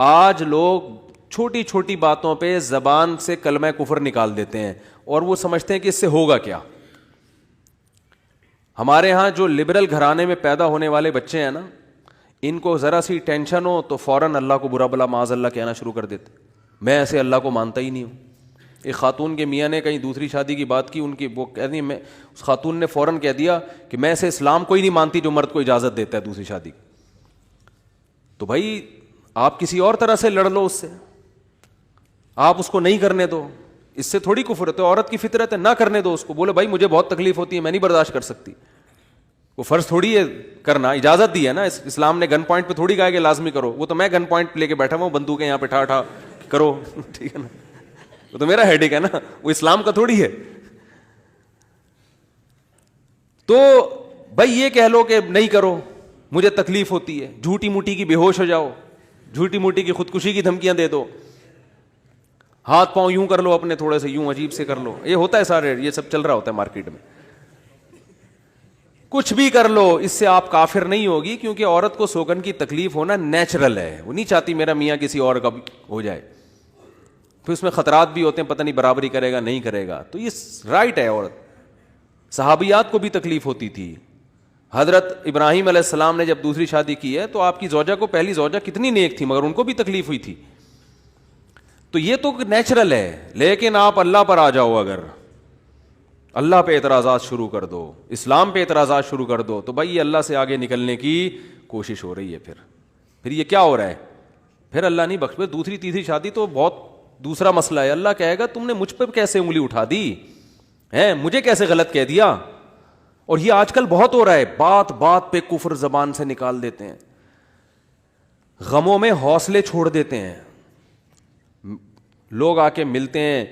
آج لوگ چھوٹی چھوٹی باتوں پہ زبان سے کلمہ کفر نکال دیتے ہیں اور وہ سمجھتے ہیں کہ اس سے ہوگا کیا. ہمارے ہاں جو لبرل گھرانے میں پیدا ہونے والے بچے ہیں نا, ان کو ذرا سی ٹینشن ہو تو فوراً اللہ کو برا بلا معاذ اللہ کہنا شروع کر دیتے. میں ایسے اللہ کو مانتا ہی نہیں ہوں. ایک خاتون کے میاں نے کہیں دوسری شادی کی بات کی, ان کی وہ کہتی میں, اس خاتون نے فوراً کہہ دیا کہ میں ایسے اسلام کو ہی نہیں مانتی جو مرد کو اجازت دیتا ہے دوسری شادی کی. تو بھائی آپ کسی اور طرح سے لڑ لو اس سے, آپ اس کو نہیں کرنے دو, اس سے تھوڑی کفر ہے. تو عورت کی فطرت ہے, نہ کرنے دو اس کو, بولو بھائی مجھے بہت تکلیف ہوتی ہے, میں نہیں برداشت کر سکتی. وہ فرض تھوڑی ہے کرنا, اجازت دی ہے نا, اسلام نے گن پوائنٹ پہ تھوڑی کہا کہ لازمی کرو. وہ تو میں گن پوائنٹ لے کے بیٹھا ہوں, بندوقیں یہاں پہ ٹھا ٹھا کرو, ٹھیک ہے نا, وہ تو میرا ہیڈیک ہے نا, وہ اسلام کا تھوڑی ہے. تو بھائی یہ کہہ لو کہ نہیں کرو, مجھے تکلیف ہوتی ہے, جھوٹی موٹی کی بے ہوش ہو جاؤ, جھوٹی موٹی کی خودکشی کی دھمکیاں دے دو, ہاتھ پاؤں یوں کر لو اپنے تھوڑے سے, یوں عجیب سے کر لو, یہ ہوتا ہے سارے, یہ سب چل رہا ہوتا ہے مارکیٹ میں. کچھ بھی کر لو, اس سے آپ کافر نہیں ہوگی, کیونکہ عورت کو سوگن کی تکلیف ہونا نیچرل ہے. وہ نہیں چاہتی میرا میاں کسی اور کا ہو جائے, پھر اس میں خطرات بھی ہوتے ہیں, پتہ نہیں برابری کرے گا نہیں کرے گا. تو یہ رائٹ ہے. عورت, صحابیات کو بھی تکلیف ہوتی تھی. حضرت ابراہیم علیہ السلام نے جب دوسری شادی کی ہے تو آپ کی زوجہ کو, پہلی زوجہ کتنی نیک تھی, مگر ان کو بھی تکلیف ہوئی تھی. تو یہ تو نیچرل ہے. لیکن آپ اللہ پر آ جاؤ, اگر اللہ پہ اعتراضات شروع کر دو, اسلام پہ اعتراضات شروع کر دو, تو بھائی یہ اللہ سے آگے نکلنے کی کوشش ہو رہی ہے. پھر یہ کیا ہو رہا ہے, پھر اللہ نہیں بخش. دوسری تیسری شادی تو بہت دوسرا مسئلہ ہے. اللہ کہے گا تم نے مجھ پہ کیسے انگلی اٹھا دی ہے, مجھے کیسے غلط کہہ دیا. اور یہ آج کل بہت ہو رہا ہے, بات بات پہ کفر زبان سے نکال دیتے ہیں, غموں میں حوصلے چھوڑ دیتے ہیں. لوگ آ کے ملتے ہیں,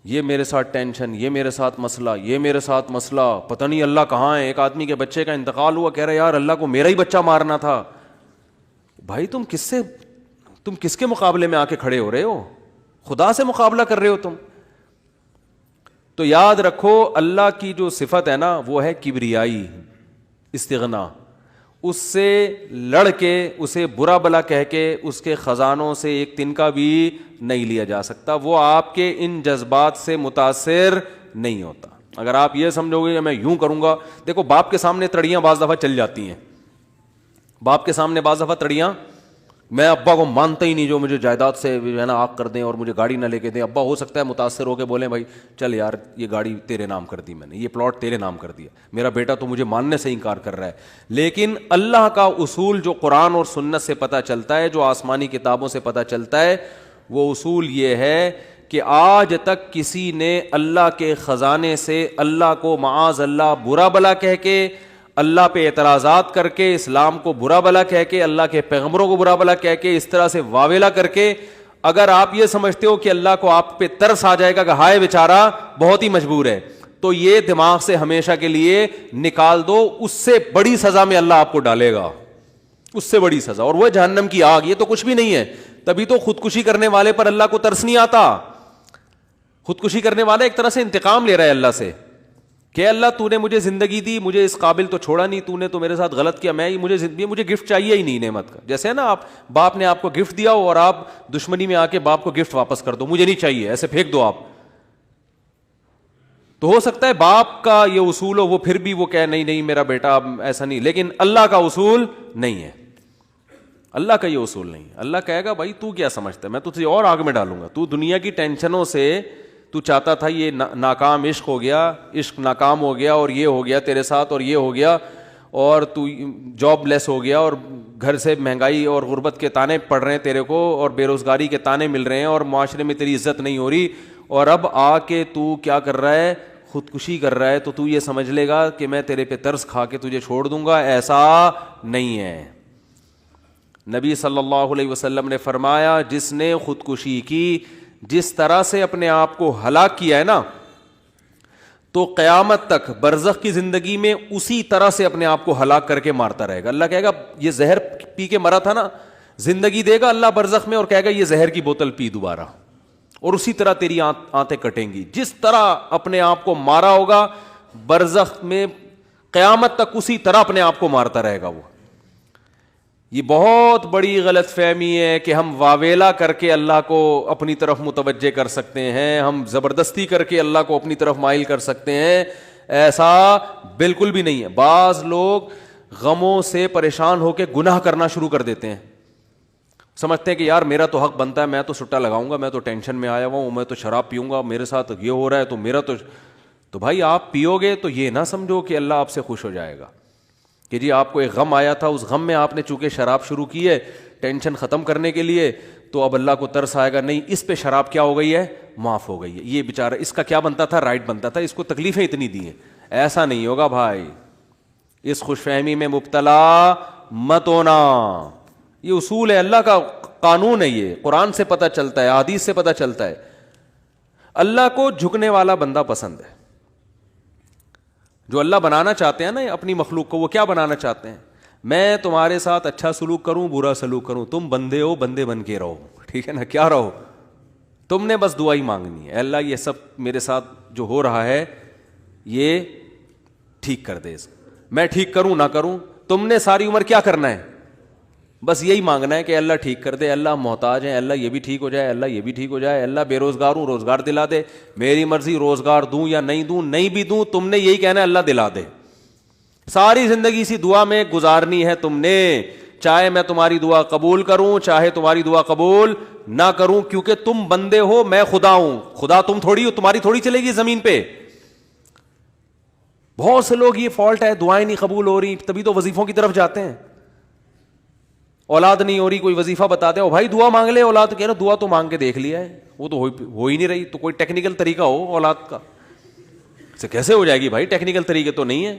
یہ میرے ساتھ ٹینشن, یہ میرے ساتھ مسئلہ, یہ میرے ساتھ مسئلہ, پتہ نہیں اللہ کہاں ہے. ایک آدمی کے بچے کا انتقال ہوا, کہہ رہا یار اللہ کو میرا ہی بچہ مارنا تھا. بھائی تم کس کے مقابلے میں آ کے کھڑے ہو رہے ہو, خدا سے مقابلہ کر رہے ہو تم. تو یاد رکھو اللہ کی جو صفت ہے نا وہ ہے کبریائی, استغنا. اس سے لڑ کے, اسے برا بلا کہہ کے, اس کے خزانوں سے ایک تنکا بھی نہیں لیا جا سکتا. وہ آپ کے ان جذبات سے متاثر نہیں ہوتا. اگر آپ یہ سمجھو گے کہ میں یوں کروں گا, دیکھو باپ کے سامنے تڑیاں بعض دفعہ چل جاتی ہیں, باپ کے سامنے بعض دفعہ تڑیاں, میں ابا کو مانتا ہی نہیں جو مجھے جائیداد سے جو ہے نا آگ کر دیں اور مجھے گاڑی نہ لے کے دیں. ابا ہو سکتا ہے متاثر ہو کے بولیں بھائی چل یار یہ گاڑی تیرے نام کر دی, میں نے یہ پلاٹ تیرے نام کر دیا, میرا بیٹا تو مجھے ماننے سے انکار کر رہا ہے. لیکن اللہ کا اصول جو قرآن اور سنت سے پتہ چلتا ہے, جو آسمانی کتابوں سے پتہ چلتا ہے, وہ اصول یہ ہے کہ آج تک کسی نے اللہ کے خزانے سے اللہ کو معاذ اللہ برا بلا کہہ کے, اللہ پہ اعتراضات کر کے, اسلام کو برا بلا کہہ کے, اللہ کے پیغمبروں کو برا بلا کہہ کے, اس طرح سے واویلا کر کے, اگر آپ یہ سمجھتے ہو کہ اللہ کو آپ پہ ترس آ جائے گا کہ ہائے بیچارہ بہت ہی مجبور ہے, تو یہ دماغ سے ہمیشہ کے لیے نکال دو. اس سے بڑی سزا میں اللہ آپ کو ڈالے گا, اس سے بڑی سزا, اور وہ جہنم کی آگ. یہ تو کچھ بھی نہیں ہے. تبھی تو خودکشی کرنے والے پر اللہ کو ترس نہیں آتا. خودکشی کرنے والا ایک طرح سے انتقام لے رہا ہے اللہ سے کہ اللہ تو نے مجھے زندگی دی, مجھے اس قابل تو چھوڑا نہیں, تو نے تو میرے ساتھ غلط کیا, مجھے گفٹ چاہیے ہی نہیں نعمت کا. جیسے نا آپ باپ نے آپ کو گفٹ دیا ہو اور آپ دشمنی میں آ کے باپ کو گفٹ واپس کر دو, مجھے نہیں چاہیے, ایسے پھینک دو آپ. تو ہو سکتا ہے باپ کا یہ اصول ہو, وہ پھر بھی وہ کہے نہیں میرا بیٹا ایسا نہیں. لیکن اللہ کا اصول نہیں ہے, اللہ کا یہ اصول نہیں. اللہ کہے گا بھائی تو کیا سمجھتا ہے, میں تجھے اور آگ میں ڈالوں گا. تو دنیا کی ٹینشنوں سے تو چاہتا تھا یہ ناکام عشق ہو گیا, عشق ناکام ہو گیا, اور یہ ہو گیا تیرے ساتھ, اور یہ ہو گیا, اور تو جاب لیس ہو گیا, اور گھر سے مہنگائی اور غربت کے تانے پڑ رہے ہیں تیرے کو, اور بے روزگاری کے تانے مل رہے ہیں, اور معاشرے میں تیری عزت نہیں ہو رہی, اور اب آ کے تو کیا کر رہا ہے, خودکشی کر رہا ہے. تو یہ سمجھ لے گا کہ میں تیرے پہ ترس کھا کے تجھے چھوڑ دوں گا. ایسا نہیں ہے. نبی صلی اللہ علیہ وسلم نے فرمایا جس نے خودکشی کی, جس طرح سے اپنے آپ کو ہلاک کیا ہے نا, تو قیامت تک برزخ کی زندگی میں اسی طرح سے اپنے آپ کو ہلاک کر کے مارتا رہے گا. اللہ کہے گا یہ زہر پی کے مرا تھا نا, زندگی دے گا اللہ برزخ میں, اور کہے گا یہ زہر کی بوتل پی دوبارہ, اور اسی طرح تیری آنتیں کٹیں گی. جس طرح اپنے آپ کو مارا ہوگا برزخ میں, قیامت تک اسی طرح اپنے آپ کو مارتا رہے گا وہ. یہ بہت بڑی غلط فہمی ہے کہ ہم واویلا کر کے اللہ کو اپنی طرف متوجہ کر سکتے ہیں, ہم زبردستی کر کے اللہ کو اپنی طرف مائل کر سکتے ہیں. ایسا بالکل بھی نہیں ہے. بعض لوگ غموں سے پریشان ہو کے گناہ کرنا شروع کر دیتے ہیں, سمجھتے ہیں کہ یار میرا تو حق بنتا ہے, میں تو سٹا لگاؤں گا, میں تو ٹینشن میں آیا ہوا ہوں, میں تو شراب پیوں گا, میرے ساتھ یہ ہو رہا ہے تو میرا تو بھائی آپ پیو گے تو یہ نہ سمجھو کہ اللہ آپ سے خوش ہو جائے گا کہ جی آپ کو ایک غم آیا تھا, اس غم میں آپ نے چونکہ شراب شروع کی ہے ٹینشن ختم کرنے کے لیے, تو اب اللہ کو ترس آئے گا. نہیں, اس پہ شراب کیا ہو گئی ہے, معاف ہو گئی ہے. یہ بیچارہ اس کا کیا بنتا تھا, رائٹ بنتا تھا, اس کو تکلیفیں اتنی دی ہیں. ایسا نہیں ہوگا بھائی, اس خوش فہمی میں مبتلا مت ہونا. یہ اصول ہے, اللہ کا قانون ہے, یہ قرآن سے پتہ چلتا ہے, حدیث سے پتہ چلتا ہے. اللہ کو جھکنے والا بندہ پسند ہے. جو اللہ بنانا چاہتے ہیں نا اپنی مخلوق کو, وہ کیا بنانا چاہتے ہیں, میں تمہارے ساتھ اچھا سلوک کروں برا سلوک کروں, تم بندے ہو, بندے بن کے رہو, ٹھیک ہے نا, کیا رہو, تم نے بس دعا ہی مانگنی ہے, اللہ یہ سب میرے ساتھ جو ہو رہا ہے یہ ٹھیک کر دے, میں ٹھیک کروں نہ کروں, تم نے ساری عمر کیا کرنا ہے, بس یہی مانگنا ہے کہ اللہ ٹھیک کر دے, اللہ محتاج ہیں, اللہ یہ بھی ٹھیک ہو جائے, اللہ یہ بھی ٹھیک ہو جائے, اللہ بے روزگار ہوں روزگار دلا دے, میری مرضی روزگار دوں یا نہیں دوں, نہیں بھی دوں تم نے یہی کہنا ہے اللہ دلا دے. ساری زندگی اسی دعا میں گزارنی ہے تم نے, چاہے میں تمہاری دعا قبول کروں چاہے تمہاری دعا قبول نہ کروں, کیونکہ تم بندے ہو, میں خدا ہوں, خدا تم تھوڑی ہو, تمہاری تھوڑی چلے گی زمین پہ. بہت سے لوگ یہ فالٹ ہے, دعائیں نہیں قبول ہو رہی, تبھی تو وظیفوں کی طرف جاتے ہیں. اولاد نہیں ہو رہی, کوئی وظیفہ بتا دے, او بھائی دعا مانگ لے, اولاد کہہ رہا دعا تو مانگ کے دیکھ لیا ہے, وہ تو ہو ہی نہیں رہی, تو کوئی ٹیکنیکل طریقہ ہو اولاد کا, سے کیسے ہو جائے گی بھائی, ٹیکنیکل طریقے تو نہیں ہے.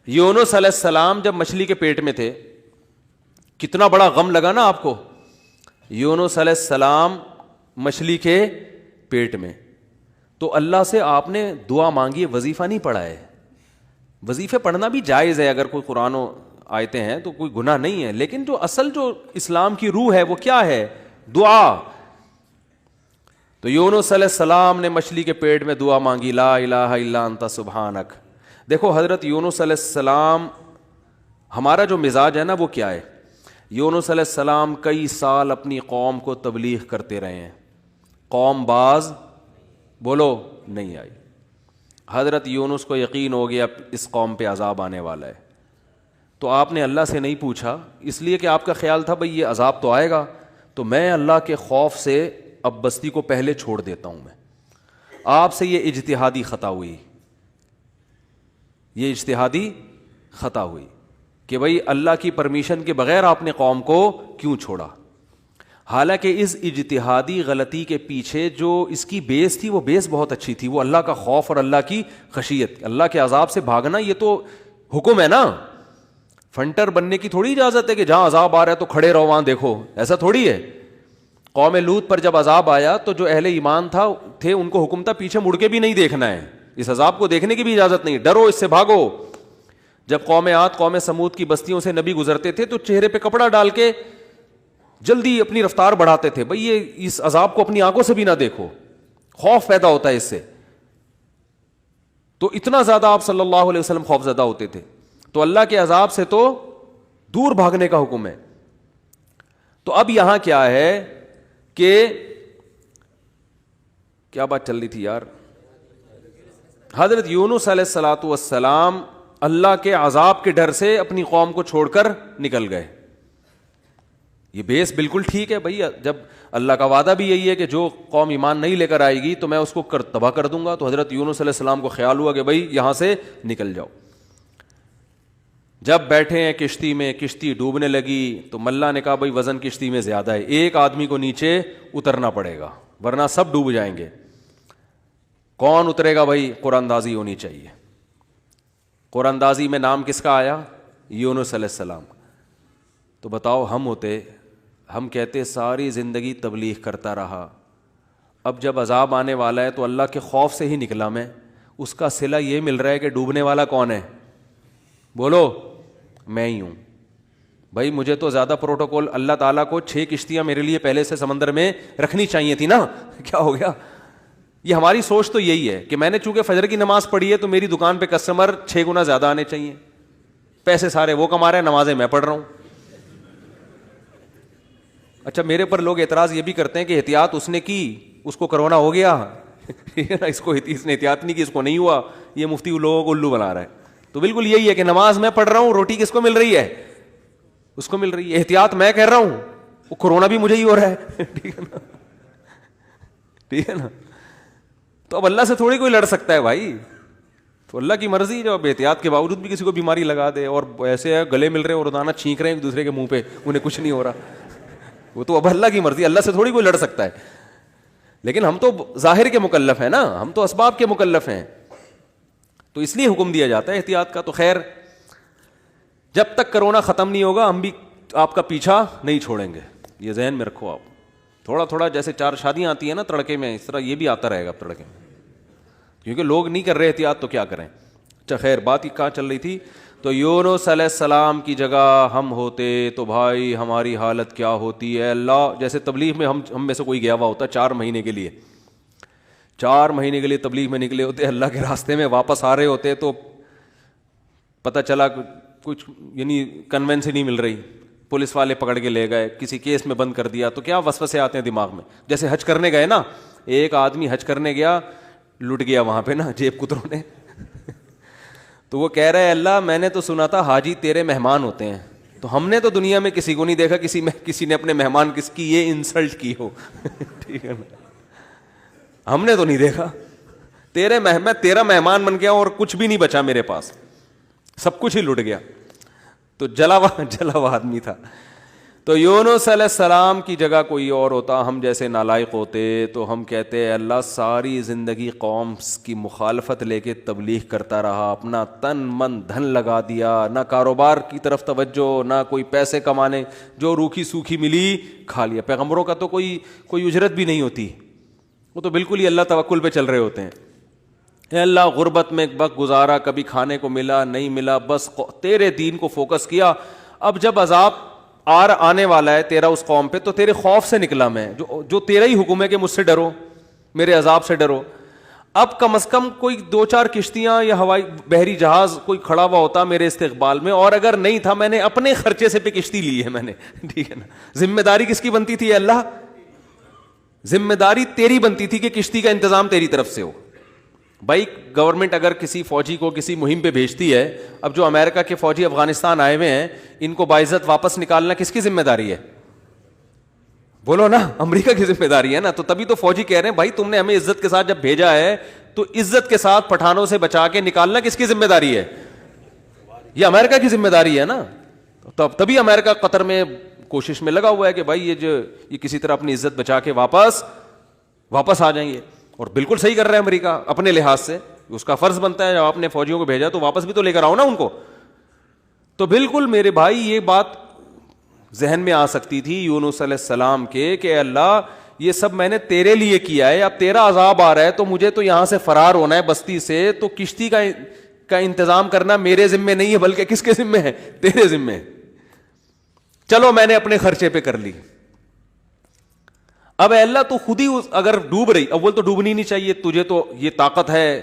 یونس علیہ السلام جب مچھلی کے پیٹ میں تھے, کتنا بڑا غم لگا نا آپ کو. یونس علیہ السلام مچھلی کے پیٹ میں, تو اللہ سے آپ نے دعا مانگی, وظیفہ نہیں پڑھا ہے. وظیفے پڑھنا بھی جائز ہے اگر کوئی قرآن آیتیں ہیں تو کوئی گناہ نہیں ہے, لیکن جو اصل جو اسلام کی روح ہے وہ کیا ہے, دعا. تو یونس علیہ السلام نے مچھلی کے پیٹ میں دعا مانگی, لا الہ الا انت سبحانک. دیکھو حضرت یونس علیہ السلام, ہمارا جو مزاج ہے نا وہ کیا ہے, یونس علیہ السلام کئی سال اپنی قوم کو تبلیغ کرتے رہے ہیں, قوم باز بولو نہیں آئی. حضرت یونس کو یقین ہو گیا اس قوم پہ عذاب آنے والا ہے, تو آپ نے اللہ سے نہیں پوچھا, اس لیے کہ آپ کا خیال تھا بھئی یہ عذاب تو آئے گا, تو میں اللہ کے خوف سے اب بستی کو پہلے چھوڑ دیتا ہوں. میں آپ سے یہ اجتہادی خطا ہوئی, یہ اجتہادی خطا ہوئی کہ بھئی اللہ کی پرمیشن کے بغیر آپ نے قوم کو کیوں چھوڑا. حالانکہ اس اجتہادی غلطی کے پیچھے جو اس کی بیس تھی وہ بیس بہت اچھی تھی, وہ اللہ کا خوف اور اللہ کی خشیت. اللہ کے عذاب سے بھاگنا یہ تو حکم ہے نا, فنٹر بننے کی تھوڑی اجازت ہے کہ جہاں عذاب آ رہا ہے تو کھڑے رہو وہاں دیکھو, ایسا تھوڑی ہے. قوم لوط پر جب عذاب آیا تو جو اہل ایمان تھے ان کو حکم تھا پیچھے مڑ کے بھی نہیں دیکھنا ہے, اس عذاب کو دیکھنے کی بھی اجازت نہیں, ڈرو اس سے بھاگو. جب قوم عاد قوم سمود کی بستیوں سے نبی گزرتے تھے تو چہرے پہ کپڑا ڈال کے جلدی اپنی رفتار بڑھاتے تھے, بھئی یہ اس عذاب کو اپنی آنکھوں سے بھی نہ دیکھو, خوف پیدا ہوتا ہے اس سے. تو اتنا زیادہ آپ صلی اللہ علیہ وسلم خوف زدہ ہوتے تھے. تو اللہ کے عذاب سے تو دور بھاگنے کا حکم ہے. تو اب یہاں کیا ہے کہ کیا بات چل رہی تھی یار, حضرت یونس علیہ الصلوۃ والسلام اللہ کے عذاب کے ڈر سے اپنی قوم کو چھوڑ کر نکل گئے. یہ بیس بالکل ٹھیک ہے بھائی, جب اللہ کا وعدہ بھی یہی ہے کہ جو قوم ایمان نہیں لے کر آئے گی تو میں اس کو تباہ کر دوں گا. تو حضرت یونس علیہ السلام کو خیال ہوا کہ بھائی یہاں سے نکل جاؤ. جب بیٹھے ہیں کشتی میں, کشتی ڈوبنے لگی تو ملا نے کہا بھائی وزن کشتی میں زیادہ ہے, ایک آدمی کو نیچے اترنا پڑے گا ورنہ سب ڈوب جائیں گے. کون اترے گا بھائی, قرآن اندازی ہونی چاہیے. قرآن اندازی میں نام کس کا آیا, یونس علیہ السلام. تو بتاؤ ہم ہوتے, ہم کہتے ساری زندگی تبلیغ کرتا رہا, اب جب عذاب آنے والا ہے تو اللہ کے خوف سے ہی نکلا میں, اس کا صلہ یہ مل رہا ہے کہ ڈوبنے والا کون ہے, بولو میں ہی ہوں. بھائی مجھے تو زیادہ پروٹوکول, اللہ تعالیٰ کو 6 کشتیاں میرے لیے پہلے سے سمندر میں رکھنی چاہیے تھی نا, کیا ہو گیا. یہ ہماری سوچ تو یہی ہے کہ میں نے چونکہ فجر کی نماز پڑھی ہے تو میری دکان پہ کسٹمر 6 گنا زیادہ آنے چاہیے, پیسے سارے وہ کما رہے ہیں, نمازیں میں پڑھ رہا ہوں. اچھا میرے پر لوگ اعتراض یہ بھی کرتے ہیں کہ احتیاط اس نے کی, اس کو کرونا ہو گیا, اس نے احتیاط نہیں کی, اس کو نہیں ہوا, یہ مفتی لوگوں کو الو بنا رہا ہے. تو بالکل یہی ہے کہ نماز میں پڑھ رہا ہوں, روٹی کس کو مل رہی ہے, اس کو مل رہی ہے. احتیاط میں کہہ رہا ہوں, وہ کورونا بھی مجھے ہی ہو رہا ہے. ٹھیک ہے نا, ٹھیک ہے نا. تو اب اللہ سے تھوڑی کوئی لڑ سکتا ہے بھائی, تو اللہ کی مرضی. جو اب احتیاط کے باوجود بھی کسی کو بیماری لگا دے, اور ایسے ہے گلے مل رہے ہیں اور روزانہ چھینک رہے ہیں ایک دوسرے کے منہ پہ, انہیں کچھ نہیں ہو رہا, وہ تو اب اللہ کی مرضی. اللہ سے تھوڑی کوئی لڑ سکتا ہے. لیکن ہم تو ظاہر کے مکلف ہیں نا, ہم تو اسباب کے مکلف ہیں, تو اس لیے حکم دیا جاتا ہے احتیاط کا. تو خیر, جب تک کرونا ختم نہیں ہوگا ہم بھی آپ کا پیچھا نہیں چھوڑیں گے, یہ ذہن میں رکھو آپ. تھوڑا تھوڑا جیسے 4 شادیاں آتی ہیں نا تڑکے میں, اس طرح یہ بھی آتا رہے گا تڑکے میں, کیونکہ لوگ نہیں کر رہے احتیاط تو کیا کریں. اچھا خیر, بات ہی کہاں چل رہی تھی. تو یونس علیہ السلام کی جگہ ہم ہوتے تو بھائی ہماری حالت کیا ہوتی ہے. اللہ, جیسے تبلیغ میں ہم میں سے کوئی گیا ہوا ہوتا 4 مہینے کے لیے, 4 مہینے کے لیے تبلیغ میں نکلے ہوتے, اللہ کے راستے میں واپس آ رہے ہوتے تو پتہ چلا کچھ یعنی کنوینس ہی نہیں مل رہی, پولیس والے پکڑ کے لے گئے, کسی کیس میں بند کر دیا, تو کیا وسوسے آتے ہیں دماغ میں. جیسے حج کرنے گئے نا, ایک آدمی حج کرنے گیا, لٹ گیا وہاں پہ نا جیب کتروں نے, تو وہ کہہ رہے اللہ میں نے تو سنا تھا حاجی تیرے مہمان ہوتے ہیں, تو ہم نے تو دنیا میں کسی کو نہیں دیکھا کسی نے اپنے مہمان کس کی یہ انسلٹ کی ہو. ٹھیک ہے نا, ہم نے تو نہیں دیکھا. میں تیرا مہمان بن گیا اور کچھ بھی نہیں بچا میرے پاس, سب کچھ ہی لٹ گیا. تو جلا ہوا آدمی تھا. تو یونس علیہ السلام کی جگہ کوئی اور ہوتا, ہم جیسے نالائق ہوتے, تو ہم کہتے اللہ ساری زندگی قوم کی مخالفت لے کے تبلیغ کرتا رہا, اپنا تن من دھن لگا دیا, نہ کاروبار کی طرف توجہ, نہ کوئی پیسے کمانے, جو روکھی سوکھی ملی کھا لیا. پیغمبروں کا تو کوئی اجرت بھی نہیں ہوتی, وہ تو بالکل ہی اللہ توکل پہ چل رہے ہوتے ہیں. اے اللہ غربت میں ایک وقت گزارا, کبھی کھانے کو ملا نہیں ملا, بس تیرے دین کو فوکس کیا. اب جب عذاب آنے والا ہے تیرا اس قوم پہ, تو تیرے خوف سے نکلا میں, جو تیرا ہی حکم ہے کہ مجھ سے ڈرو, میرے عذاب سے ڈرو. اب کم از کم کوئی 2-4 کشتیاں یا ہوائی بحری جہاز کوئی کھڑا ہوا ہوتا میرے استقبال میں, اور اگر نہیں تھا میں نے اپنے خرچے سے پہ کشتی لی ہے میں نے. ٹھیک ہے نا, ذمہ داری کس کی بنتی تھی اللہ, ذمہ داری تیری بنتی تھی کہ کشتی کا انتظام تیری طرف سے ہو. بھائی گورنمنٹ اگر کسی فوجی کو کسی مہم پہ بھیجتی ہے, اب جو امریکہ کے فوجی افغانستان آئے ہوئے ہیں ان کو باعزت واپس نکالنا کس کی ذمہ داری ہے, بولو نا, امریکہ کی ذمہ داری ہے نا. تو تبھی تو فوجی کہہ رہے ہیں بھائی تم نے ہمیں عزت کے ساتھ جب بھیجا ہے تو عزت کے ساتھ پٹھانوں سے بچا کے نکالنا کس کی ذمہ داری ہے, یہ امریکہ کی ذمہ داری ہے نا. تبھی امریکہ قطر میں کوشش میں لگا ہوا ہے کہ بھائی یہ کسی طرح اپنی عزت بچا کے واپس آ جائیں گے. اور بالکل صحیح کر رہا ہے امریکہ اپنے لحاظ سے, اس کا فرض بنتا ہے جب آپ نے فوجیوں کو بھیجا تو واپس بھی تو لے کر آؤ نا ان کو. تو بالکل میرے بھائی یہ بات ذہن میں آ سکتی تھی یونس علیہ السلام کے کہ اللہ یہ سب میں نے تیرے لیے کیا ہے, اب تیرا عذاب آ رہا ہے تو مجھے تو یہاں سے فرار ہونا ہے بستی سے, تو کشتی کا انتظام کرنا میرے ذمہ نہیں ہے بلکہ کس کے ذمہ ہے, تیرے ذمہ ہے. چلو میں نے اپنے خرچے پہ کر لی. اب اے اللہ تو خود ہی اگر ڈوب رہی, اول تو ڈوبنی نہیں چاہیے, تجھے تو یہ طاقت ہے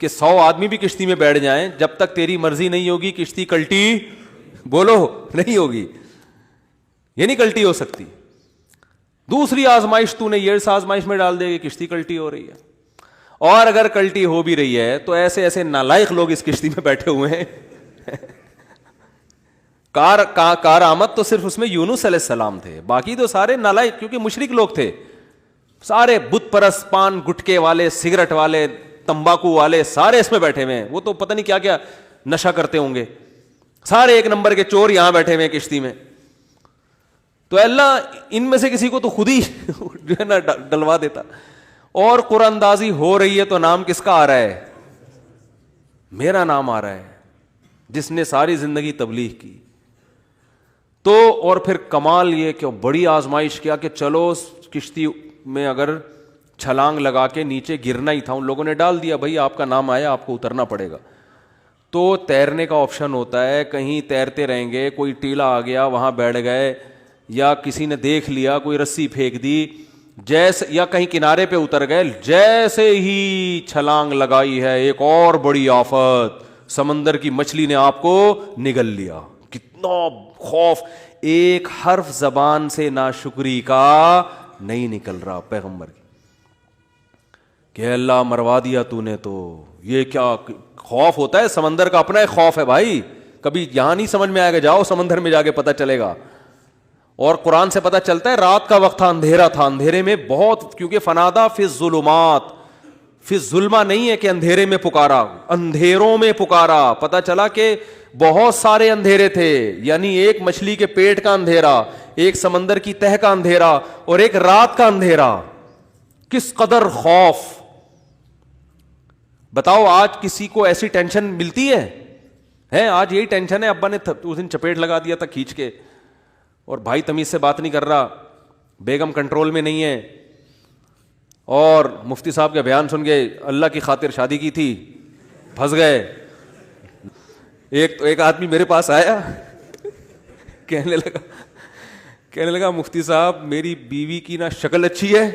کہ 100 آدمی بھی کشتی میں بیٹھ جائیں, جب تک تیری مرضی نہیں ہوگی کشتی کلٹی, بولو, نہیں ہوگی, یہ نہیں کلٹی ہو سکتی. دوسری آزمائش تو نے یہ اس آزمائش میں ڈال دے گی, کشتی کلٹی ہو رہی ہے. اور اگر کلٹی ہو بھی رہی ہے تو ایسے نالائق لوگ اس کشتی میں بیٹھے ہوئے ہیں. کار آمد تو صرف اس میں یونس علیہ السلام تھے, باقی تو سارے نالائق, کیونکہ مشرک لوگ تھے سارے, بت پرست, پان گٹکے والے, سگریٹ والے, تمباکو والے, سارے اس میں بیٹھے ہوئے ہیں. وہ تو پتہ نہیں کیا کیا نشہ کرتے ہوں گے, سارے ایک نمبر کے چور یہاں بیٹھے ہوئے ہیں کشتی میں. تو اللہ ان میں سے کسی کو تو خود ہی جو ہے نا ڈلوا دیتا. اور قرآن اندازی ہو رہی ہے تو نام کس کا آ رہا ہے, میرا نام آ رہا ہے, جس نے ساری زندگی تبلیغ کی. تو اور پھر کمال یہ کہ بڑی آزمائش کیا کہ چلو کشتی میں اگر چھلانگ لگا کے نیچے گرنا ہی تھا, ان لوگوں نے ڈال دیا بھائی آپ کا نام آیا آپ کو اترنا پڑے گا. تو تیرنے کا آپشن ہوتا ہے, کہیں تیرتے رہیں گے, کوئی ٹیلا آ گیا وہاں بیٹھ گئے, یا کسی نے دیکھ لیا کوئی رسی پھینک دی, جیسے یا کہیں کنارے پہ اتر گئے, جیسے ہی چھلانگ لگائی ہے ایک اور بڑی آفت, سمندر کی مچھلی نے آپ کو نگل لیا. کتنا خوف, ایک حرف زبان سے ناشکری کا نہیں نکل رہا پیغمبر کی کہ اللہ مروا دیا تو نے. تو یہ کیا خوف ہوتا ہے سمندر کا, اپنا ایک خوف ہے بھائی, کبھی یہاں نہیں سمجھ میں آئے گا, جاؤ سمندر میں جا کے پتہ چلے گا. اور قرآن سے پتہ چلتا ہے رات کا وقت تھا, اندھیرا تھا, اندھیرے میں بہت, کیونکہ فنادا فی الظلمات, فی ظلمہ نہیں ہے کہ اندھیرے میں پکارا, اندھیروں میں پکارا. پتہ چلا کہ بہت سارے اندھیرے تھے, یعنی ایک مچھلی کے پیٹ کا اندھیرا, ایک سمندر کی تہ کا اندھیرا, اور ایک رات کا اندھیرا. کس قدر خوف. بتاؤ آج کسی کو ایسی ٹینشن ملتی ہے؟ آج یہی ٹینشن ہے, ابا نے اس دن چپیٹ لگا دیا تھا کھینچ کے, اور بھائی تمیز سے بات نہیں کر رہا, بیگم کنٹرول میں نہیں ہے, اور مفتی صاحب کا بیان سن کے اللہ کی خاطر شادی کی تھی, پھنس گئے. ایک آدمی میرے پاس آیا, کہنے لگا مفتی صاحب میری بیوی کی نہ شکل اچھی ہے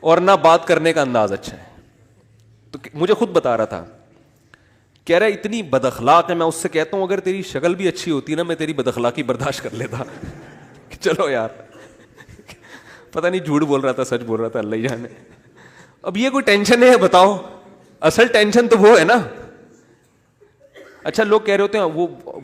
اور نہ بات کرنے کا انداز اچھا ہے. تو مجھے خود بتا رہا تھا, کہہ رہا اتنی بد اخلاق ہے. میں اس سے کہتا ہوں اگر تیری شکل بھی اچھی ہوتی نا, میں تیری بد اخلاقی برداشت کر لیتا. چلو یار, پتہ نہیں جھوٹ بول رہا تھا سچ بول رہا تھا, اللہ ہی جانے. اب یہ کوئی ٹینشن ہے بتاؤ؟ اصل ٹینشن تو وہ ہے نا. اچھا لوگ کہہ رہے ہوتے ہیں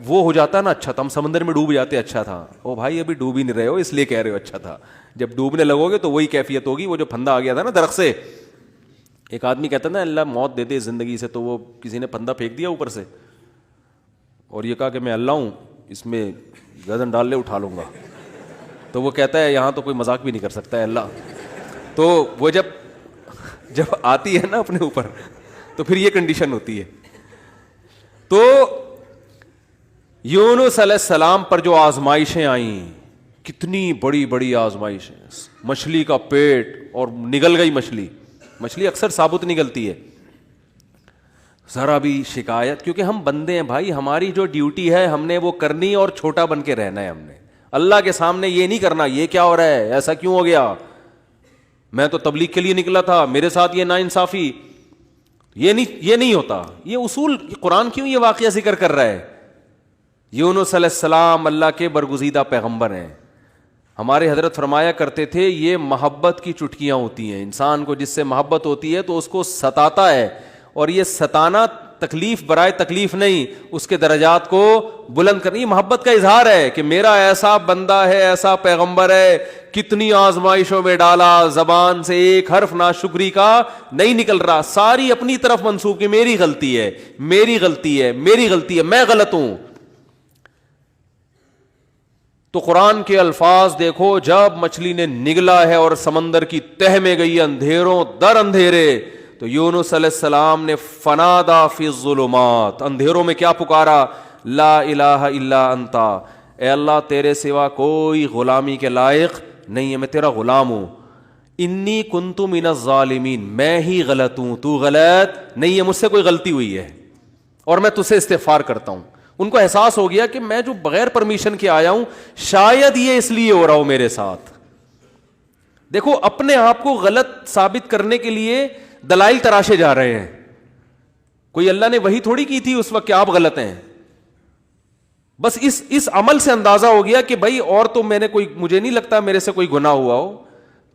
وہ ہو جاتا نا اچھا تھا, ہم سمندر میں ڈوب جاتے اچھا تھا. او بھائی ابھی ڈوب ہی نہیں رہے ہو اس لیے کہہ رہے ہو اچھا تھا. جب ڈوبنے لگو گے تو وہی کیفیت ہوگی. وہ جو پھندا آ گیا تھا نا درخت سے, ایک آدمی کہتا نا اللہ موت دے دے زندگی سے, تو وہ کسی نے پھندا پھینک دیا اوپر سے اور یہ کہا کہ میں اللہ ہوں, اس میں گردن ڈال لے اٹھا لوں گا. تو وہ کہتا ہے یہاں تو کوئی مذاق بھی نہیں کر سکتا ہے اللہ. تو وہ جب آتی ہے نا اپنے اوپر تو پھر یہ کنڈیشن ہوتی ہے. تو یونس علیہ السلام پر جو آزمائشیں آئیں, کتنی بڑی بڑی آزمائشیں, مچھلی کا پیٹ اور نگل گئی مچھلی. مچھلی اکثر ثابت نگلتی ہے. ذرا بھی شکایت, کیونکہ ہم بندے ہیں بھائی, ہماری جو ڈیوٹی ہے ہم نے وہ کرنی اور چھوٹا بن کے رہنا ہے. ہم نے اللہ کے سامنے یہ نہیں کرنا یہ کیا ہو رہا ہے, ایسا کیوں ہو گیا, میں تو تبلیغ کے لیے نکلا تھا, میرے ساتھ یہ ناانصافی. یہ نہیں ہوتا. یہ اصول قرآن کیوں یہ واقعہ ذکر کر رہا ہے؟ یونس علیہ السلام اللہ کے برگزیدہ پیغمبر ہیں. ہمارے حضرت فرمایا کرتے تھے یہ محبت کی چٹکیاں ہوتی ہیں. انسان کو جس سے محبت ہوتی ہے تو اس کو ستاتا ہے, اور یہ ستانا تکلیف برائے تکلیف نہیں, اس کے درجات کو بلند کرنا. یہ محبت کا اظہار ہے کہ میرا ایسا بندہ ہے, ایسا پیغمبر ہے, کتنی آزمائشوں میں ڈالا, زبان سے ایک حرف ناشکری کا نہیں نکل رہا, ساری اپنی طرف منسوب کہ میری غلطی ہے, میری غلطی ہے, میری غلطی ہے, میں غلط ہوں. تو قرآن کے الفاظ دیکھو, جب مچھلی نے نگلا ہے اور سمندر کی تہ میں گئی اندھیروں در اندھیرے, تو یونس علیہ السلام نے فنادا فی الظلمات, اندھیروں میں کیا پکارا, لا الہ الا انتا, اے اللہ تیرے سوا کوئی غلامی کے لائق نہیں ہے, میں تیرا غلام ہوں. انی کنت من الظالمین, میں ہی غلط ہوں, تو غلط نہیں ہے, مجھ سے کوئی غلطی ہوئی ہے اور میں تجھ سے استغفار کرتا ہوں. ان کو احساس ہو گیا کہ میں جو بغیر پرمیشن کے آیا ہوں شاید یہ اس لیے ہو رہا ہو میرے ساتھ. دیکھو اپنے آپ کو غلط ثابت کرنے کے لیے دلائل تراشے جا رہے ہیں. کوئی اللہ نے وہی تھوڑی کی تھی اس وقت کہ آپ غلط ہیں. بس اس عمل سے اندازہ ہو گیا کہ بھائی اور تو میں نے کوئی, مجھے نہیں لگتا میرے سے کوئی گناہ ہوا ہو,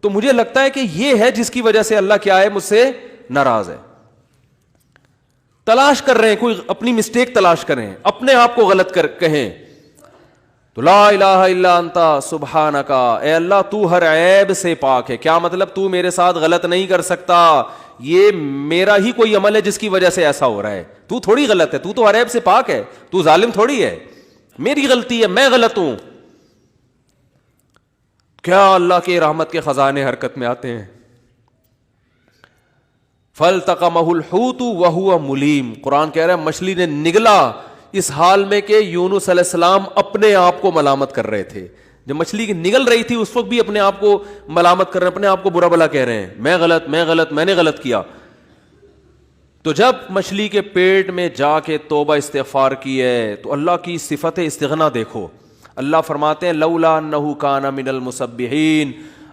تو مجھے لگتا ہے کہ یہ ہے جس کی وجہ سے اللہ کیا ہے, مجھ سے ناراض ہے. تلاش کر رہے ہیں, کوئی اپنی مسٹیک تلاش کریں, اپنے آپ کو غلط کہیں. تو لا الہ الا انتا سبحانک, اے اللہ تو ہر عیب سے پاک ہے. کیا مطلب, تو میرے ساتھ غلط نہیں کر سکتا, یہ میرا ہی کوئی عمل ہے جس کی وجہ سے ایسا ہو رہا ہے. تو تھوڑی غلط ہے, تو ہر عیب سے پاک ہے, تو ظالم تھوڑی ہے, میری غلطی ہے, میں غلط ہوں. کیا اللہ کے رحمت کے خزانے حرکت میں آتے ہیں. فَالْتَقَمَهُ الْحُوتُ وَهُوَ مُلِيمٌ, قرآن کہہ رہا ہے مچھلی نے نگلا اس حال میں کہ یونس علیہ السلام اپنے آپ کو ملامت کر رہے تھے. جب مچھلی کی نگل رہی تھی اس وقت بھی اپنے آپ کو ملامت کر رہے ہیں, اپنے آپ کو برا بلا کہہ رہے ہیں, میں غلط, میں غلط, میں نے غلط کیا. تو جب مچھلی کے پیٹ میں جا کے توبہ استغفار کی ہے تو اللہ کی صفت استغنا دیکھو. اللہ فرماتے ہیں لولا انہ کان من المسبحین,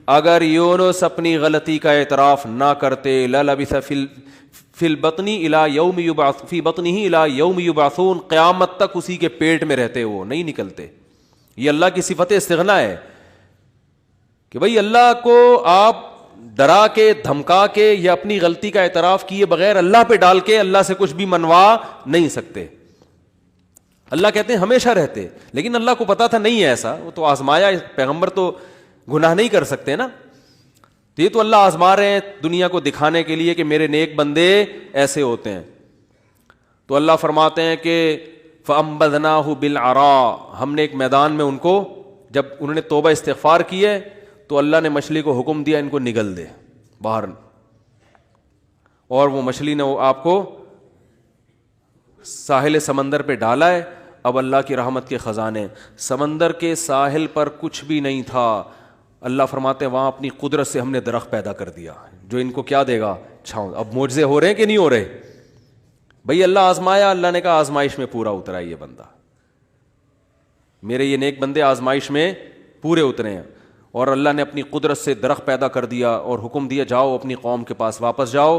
اگر یونس اپنی غلطی کا اعتراف نہ کرتے للبث فی البطن الی یوم یبعث فی بطنہ الی یوم یبعثون، قیامت تک اسی کے پیٹ میں رہتے، وہ نہیں نکلتے. یہ اللہ کی صفت استغنا ہے کہ بھئی اللہ کو آپ ڈرا کے دھمکا کے یا اپنی غلطی کا اعتراف کیے بغیر اللہ پہ ڈال کے اللہ سے کچھ بھی منوا نہیں سکتے. اللہ کہتے ہیں ہمیشہ رہتے، لیکن اللہ کو پتا تھا نہیں ہے ایسا، وہ تو آزمایا. پیغمبر تو گناہ نہیں کر سکتے نا، تو یہ تو اللہ آزما رہے ہیں دنیا کو دکھانے کے لیے کہ میرے نیک بندے ایسے ہوتے ہیں. تو اللہ فرماتے ہیں کہ فَأَنبَذْنَاهُ بِالْعَرَاءِ، ہم نے ایک میدان میں ان کو، جب انہوں نے توبہ استغفار کی ہے تو اللہ نے مچھلی کو حکم دیا ان کو نگل دے باہر، اور وہ مچھلی نے آپ کو ساحل سمندر پہ ڈالا ہے. اب اللہ کی رحمت کے خزانے، سمندر کے ساحل پر کچھ بھی نہیں تھا. اللہ فرماتے ہیں وہاں اپنی قدرت سے ہم نے درخت پیدا کر دیا جو ان کو کیا دے گا؟ چھاؤں. اب معجزے ہو رہے ہیں کہ نہیں ہو رہے؟ بھئی اللہ آزمایا، اللہ نے کہا آزمائش میں پورا اترا یہ بندہ، میرے یہ نیک بندے آزمائش میں پورے اترے ہیں. اور اللہ نے اپنی قدرت سے درخت پیدا کر دیا اور حکم دیا جاؤ اپنی قوم کے پاس واپس جاؤ.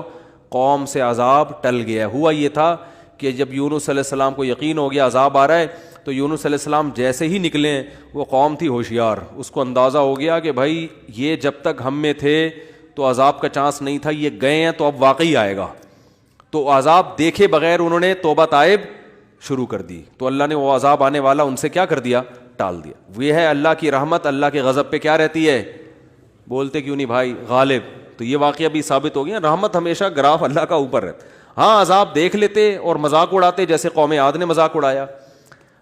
قوم سے عذاب ٹل گیا. ہوا یہ تھا کہ جب یونس علیہ السلام کو یقین ہو گیا عذاب آ رہا ہے، تو یونس علیہ السلام جیسے ہی نکلے، وہ قوم تھی ہوشیار، اس کو اندازہ ہو گیا کہ بھائی یہ جب تک ہم میں تھے تو عذاب کا چانس نہیں تھا، یہ گئے ہیں تو اب واقعی آئے گا. تو عذاب دیکھے بغیر انہوں نے توبہ تائب شروع کر دی، تو اللہ نے وہ عذاب آنے والا ان سے کیا کر دیا؟ ٹال دیا. یہ ہے اللہ کی رحمت. اللہ کے غضب پہ کیا رہتی ہے؟ بولتے کیوں نہیں بھائی؟ غالب. تو یہ واقعہ بھی ثابت ہو گیا، رحمت ہمیشہ گراف اللہ کا اوپر رہتا. ہاں عذاب دیکھ لیتے اور مذاق اڑاتے، جیسے قوم عاد نے مذاق اڑایا.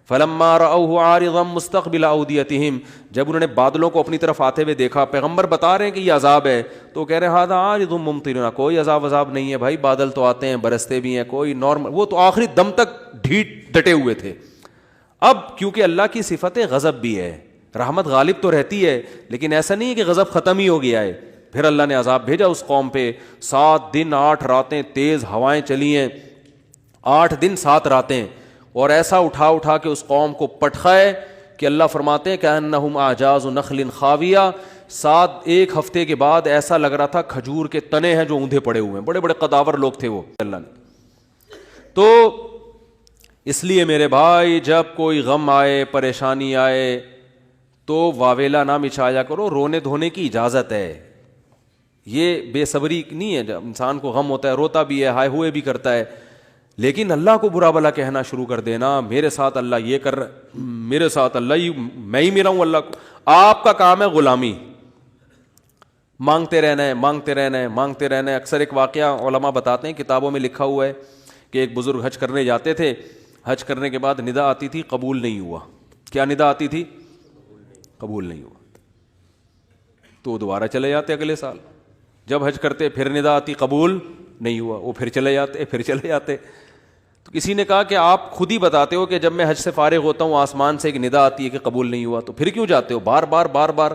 فلما رأوه عارضا مستقبل اودیتہم، جب انہوں نے بادلوں کو اپنی طرف آتے ہوئے دیکھا، پیغمبر بتا رہے ہیں کہ یہ عذاب ہے، تو کہہ رہے ہیں ھذا عارض ممطرنا، کوئی عذاب نہیں ہے بھائی، بادل تو آتے ہیں برستے بھی ہیں، کوئی نارمل. وہ تو آخری دم تک ڈٹے ہوئے تھے. اب کیونکہ اللہ کی صفت غضب بھی ہے، رحمت غالب تو رہتی ہے، لیکن ایسا نہیں ہے کہ غضب ختم ہی ہو گیا ہے. پھر اللہ نے عذاب بھیجا اس قوم پہ. 7 دن 8 راتیں تیز ہوائیں چلی ہیں، 8 دن 7 راتیں، اور ایسا اٹھا اٹھا کے اس قوم کو پٹخائے کہ اللہ فرماتے ہیں کأنہم اعجاز نخل خاویہ. 1 ہفتے کے بعد ایسا لگ رہا تھا کھجور کے تنے ہیں جو اوندھے پڑے ہوئے ہیں. بڑے بڑے قداور لوگ تھے وہ. اللہ نے تو اس لیے میرے بھائی جب کوئی غم آئے، پریشانی آئے، تو واویلا نہ مچایا کرو، رونے دھونے کی اجازت ہے. یہ بے صبری نہیں ہے، جب انسان کو غم ہوتا ہے روتا بھی ہے، ہائے ہوئے بھی کرتا ہے، لیکن اللہ کو برا بلا کہنا شروع کر دینا، میرے ساتھ اللہ یہ کر رہا، میرے ساتھ اللہ میں ہی میرا ہوں اللہ کو. آپ کا کام ہے غلامی، مانگتے رہنا ہے، مانگتے رہنا ہے، مانگتے رہنا ہے. اکثر ایک واقعہ علماء بتاتے ہیں، کتابوں میں لکھا ہوا ہے کہ ایک بزرگ حج کرنے جاتے تھے، حج کرنے کے بعد ندا آتی تھی قبول نہیں ہوا. کیا ندا آتی تھی؟ قبول نہیں ہوا. تو وہ دوبارہ چلے جاتے اگلے سال. جب حج کرتے پھر ندا آتی قبول نہیں ہوا، وہ پھر چلے جاتے، پھر چلے جاتے. تو کسی نے کہا کہ آپ خود ہی بتاتے ہو کہ جب میں حج سے فارغ ہوتا ہوں آسمان سے ایک ندا آتی ہے کہ قبول نہیں ہوا، تو پھر کیوں جاتے ہو بار بار بار بار؟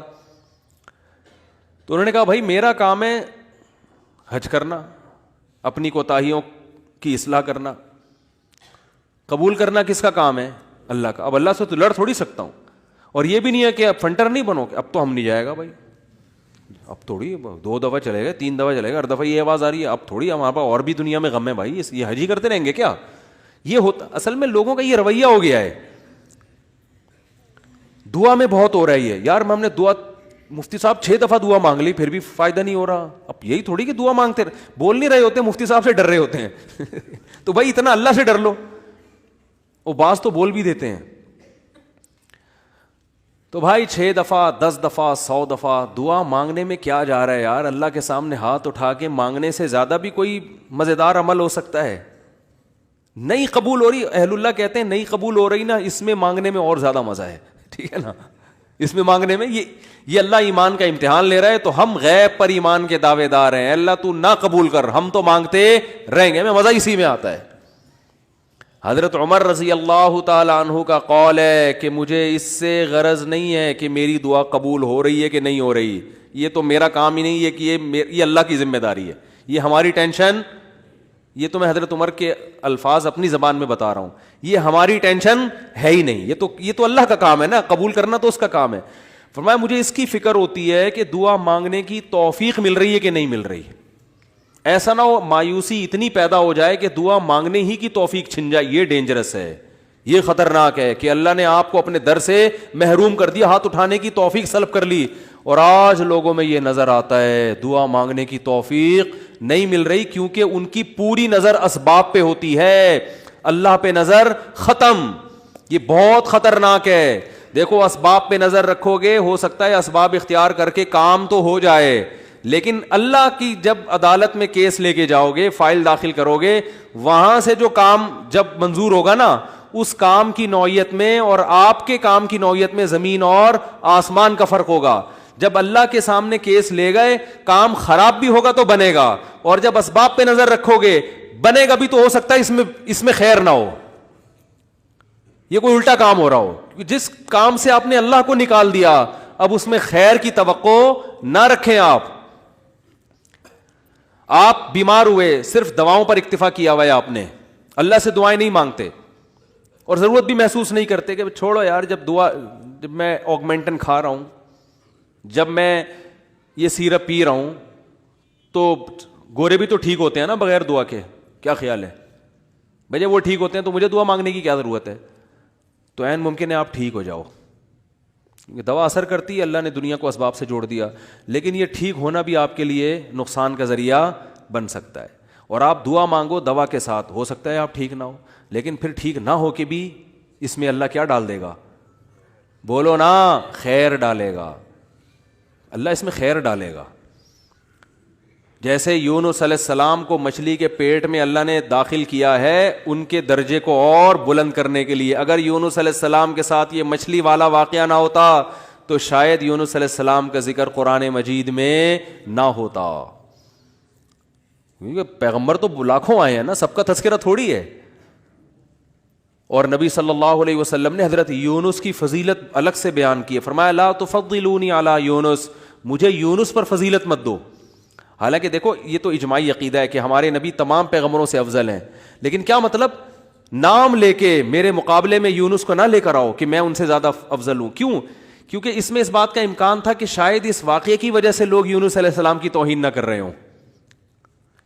تو انہوں نے کہا بھائی میرا کام ہے حج کرنا، اپنی کوتاہیوں کی اصلاح کرنا، قبول کرنا کس کا کام ہے؟ اللہ کا. اب اللہ سے تو لڑ تھوڑی سکتا ہوں. اور یہ بھی نہیں ہے کہ اب فنٹر نہیں بنو کہ اب تو ہم نہیں جائے گا بھائی، اب تھوڑی 2 دفعہ چلے گئے، 3 دفعہ چلے گا، ہر دفعہ یہ آواز آ رہی ہے اب تھوڑی ہمارے پاس اور بھی دنیا میں غم ہے بھائی، یہ حج ہی کرتے رہیں گے کیا؟ یہ ہوتا اصل میں لوگوں کا یہ رویہ ہو گیا ہے. دعا میں بہت ہو رہی ہے یار، ہم نے دعا مفتی صاحب 6 دفعہ دعا مانگ لی پھر بھی فائدہ نہیں ہو رہا. اب یہی تھوڑی کہ دعا مانگتے بول نہیں رہے ہوتے، مفتی صاحب سے ڈر رہے ہوتے ہیں تو بھائی اتنا اللہ سے ڈر لو. وہ بعض تو بول بھی دیتے ہیں. تو بھائی 6 دفعہ 10 دفعہ 100 دفعہ دعا مانگنے میں کیا جا رہا ہے یار؟ اللہ کے سامنے ہاتھ اٹھا کے مانگنے سے زیادہ بھی کوئی مزیدار عمل ہو سکتا ہے؟ نہیں قبول ہو رہی، اہل اللہ کہتے ہیں نہیں قبول ہو رہی نا، اس میں مانگنے میں اور زیادہ مزہ ہے. ٹھیک ہے نا؟ اس میں مانگنے میں یہ اللہ ایمان کا امتحان لے رہا ہے. تو ہم غیب پر ایمان کے دعوے دار ہیں، اللہ تو نہ قبول کر، ہم تو مانگتے رہیں گے. میں مزہ اسی میں آتا ہے. حضرت عمر رضی اللہ تعالی عنہ کا قول ہے کہ مجھے اس سے غرض نہیں ہے کہ میری دعا قبول ہو رہی ہے کہ نہیں ہو رہی، یہ تو میرا کام ہی نہیں ہے کہ یہ اللہ کی ذمہ داری ہے، یہ ہماری ٹینشن. یہ تو میں حضرت عمر کے الفاظ اپنی زبان میں بتا رہا ہوں، یہ ہماری ٹینشن ہے ہی نہیں، یہ تو اللہ کا کام ہے نا، قبول کرنا تو اس کا کام ہے. فرمایا مجھے اس کی فکر ہوتی ہے کہ دعا مانگنے کی توفیق مل رہی ہے کہ نہیں مل رہی. ایسا نہ ہو مایوسی اتنی پیدا ہو جائے کہ دعا مانگنے ہی کی توفیق چھن جائے. یہ ڈینجرس ہے, یہ خطرناک ہے کہ اللہ نے آپ کو اپنے در سے محروم کر دیا, ہاتھ اٹھانے کی توفیق سلب کر لی. اور آج لوگوں میں یہ نظر آتا ہے دعا مانگنے کی توفیق نہیں مل رہی کیونکہ ان کی پوری نظر اسباب پہ ہوتی ہے, اللہ پہ نظر ختم. یہ بہت خطرناک ہے. دیکھو اسباب پہ نظر رکھو گے, ہو سکتا ہے اسباب اختیار کر کے کام تو ہو جائے, لیکن اللہ کی جب عدالت میں کیس لے کے جاؤ گے, فائل داخل کرو گے, وہاں سے جو کام جب منظور ہوگا نا, اس کام کی نوعیت میں اور آپ کے کام کی نوعیت میں زمین اور آسمان کا فرق ہوگا. جب اللہ کے سامنے کیس لے گئے, کام خراب بھی ہوگا تو بنے گا, اور جب اسباب پہ نظر رکھو گے بنے گا بھی تو ہو سکتا ہے اس میں خیر نہ ہو, یہ کوئی الٹا کام ہو رہا ہو. جس کام سے آپ نے اللہ کو نکال دیا اب اس میں خیر کی توقع نہ رکھیں. آپ بیمار ہوئے, صرف دواؤں پر اکتفا کیا ہوا ہے آپ نے, اللہ سے دعائیں نہیں مانگتے اور ضرورت بھی محسوس نہیں کرتے کہ چھوڑو یار, جب میں آگمنٹن کھا رہا ہوں, جب میں یہ سیرپ پی رہا ہوں تو گورے بھی تو ٹھیک ہوتے ہیں نا بغیر دعا کے. کیا خیال ہے بھائی, جب وہ ٹھیک ہوتے ہیں تو مجھے دعا مانگنے کی کیا ضرورت ہے؟ تو عین ممکن ہے آپ ٹھیک ہو جاؤ, دوا اثر کرتی ہے, اللہ نے دنیا کو اسباب سے جوڑ دیا, لیکن یہ ٹھیک ہونا بھی آپ کے لیے نقصان کا ذریعہ بن سکتا ہے. اور آپ دعا مانگو دوا کے ساتھ, ہو سکتا ہے آپ ٹھیک نہ ہو, لیکن پھر ٹھیک نہ ہو کے بھی اس میں اللہ کیا ڈال دے گا؟ بولو نا, خیر ڈالے گا. اللہ اس میں خیر ڈالے گا. جیسے یونس علیہ السلام کو مچھلی کے پیٹ میں اللہ نے داخل کیا ہے ان کے درجے کو اور بلند کرنے کے لیے. اگر یونس علیہ السلام کے ساتھ یہ مچھلی والا واقعہ نہ ہوتا تو شاید یونس علیہ السلام کا ذکر قرآن مجید میں نہ ہوتا. کیونکہ پیغمبر تو لاکھوں آئے ہیں نا, سب کا تذکرہ تھوڑی ہے. اور نبی صلی اللہ علیہ وسلم نے حضرت یونس کی فضیلت الگ سے بیان کی ہے. فرمایا لا تفضلونی علی یونس, مجھے یونس پر فضیلت مت دو. حالانکہ دیکھو یہ تو اجماعی عقیدہ ہے کہ ہمارے نبی تمام پیغمبروں سے افضل ہیں, لیکن کیا مطلب نام لے کے میرے مقابلے میں یونس کو نہ لے کر آؤ کہ میں ان سے زیادہ افضل ہوں. کیوں؟ کیونکہ اس میں اس بات کا امکان تھا کہ شاید اس واقعے کی وجہ سے لوگ یونس علیہ السلام کی توہین نہ کر رہے ہوں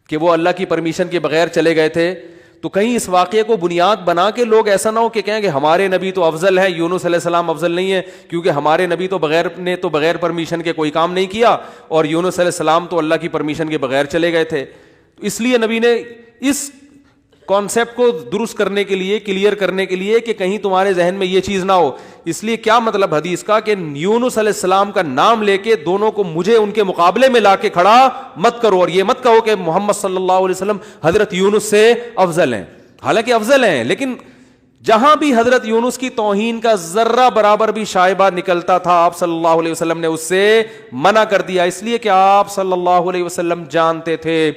کہ وہ اللہ کی پرمیشن کے بغیر چلے گئے تھے. تو کہیں اس واقعے کو بنیاد بنا کے لوگ ایسا نہ ہو کہ کہیں کہ ہمارے نبی تو افضل ہے, یونس علیہ السلام افضل نہیں ہے, کیونکہ ہمارے نبی تو بغیر پرمیشن کے کوئی کام نہیں کیا اور یونس علیہ السلام تو اللہ کی پرمیشن کے بغیر چلے گئے تھے. تو اس لیے نبی نے اس کانسیپٹ کو درست کرنے کے لیے, کلیئر کرنے کے لیے کہ کہیں تمہارے ذہن میں یہ چیز نہ ہو, اس لیے کیا مطلب حدیث کا کہ یونس علیہ السلام کا نام لے کے دونوں کو مجھے ان کے مقابلے میں لا کے کھڑا مت کرو, اور یہ مت کہو کہ محمد صلی اللہ علیہ وسلم حضرت یونس سے افضل ہیں. حالانکہ افضل ہیں, لیکن جہاں بھی حضرت یونس کی توہین کا ذرہ برابر بھی شائبہ نکلتا تھا آپ صلی اللہ علیہ وسلم نے اس سے منع کر دیا. اس لیے کہ آپ صلی اللہ علیہ وسلم جانتے تھے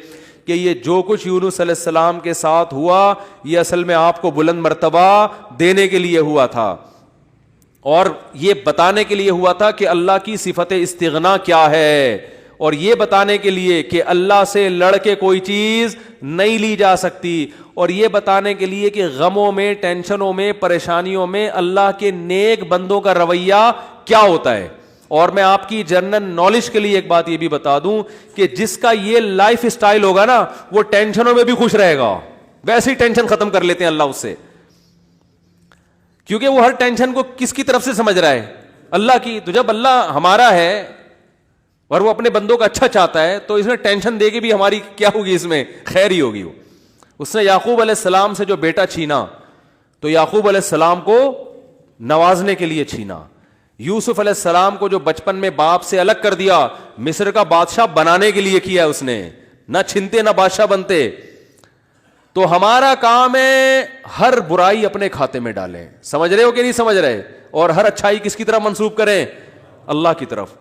کہ یہ جو کچھ یونس علیہ السلام کے ساتھ ہوا یہ اصل میں آپ کو بلند مرتبہ دینے کے لیے ہوا تھا, اور یہ بتانے کے لیے ہوا تھا کہ اللہ کی صفت استغنا کیا ہے, اور یہ بتانے کے لیے کہ اللہ سے لڑ کے کوئی چیز نہیں لی جا سکتی, اور یہ بتانے کے لیے کہ غموں میں, ٹینشنوں میں, پریشانیوں میں اللہ کے نیک بندوں کا رویہ کیا ہوتا ہے. اور میں آپ کی جنرل نالج کے لیے ایک بات یہ بھی بتا دوں کہ جس کا یہ لائف اسٹائل ہوگا نا وہ ٹینشنوں میں بھی خوش رہے گا. ویسے ہی ٹینشن ختم کر لیتے ہیں اللہ اس سے, کیونکہ وہ ہر ٹینشن کو کس کی طرف سے سمجھ رہا ہے؟ اللہ کی. تو جب اللہ ہمارا ہے اور وہ اپنے بندوں کا اچھا چاہتا ہے تو اس میں ٹینشن دے کے بھی ہماری کیا ہوگی؟ اس میں خیر ہی ہوگی. اس نے یعقوب علیہ السلام سے جو بیٹا چھینا تو یعقوب علیہ السلام کو نوازنے کے لیے چھینا. یوسف علیہ السلام کو جو بچپن میں باپ سے الگ کر دیا مصر کا بادشاہ بنانے کے لیے کیا اس نے, نہ چھنتے نہ بادشاہ بنتے. تو ہمارا کام ہے ہر برائی اپنے کھاتے میں ڈالیں, سمجھ رہے ہو کہ نہیں سمجھ رہے, اور ہر اچھائی کس کی طرف منسوب کریں؟ اللہ کی طرف.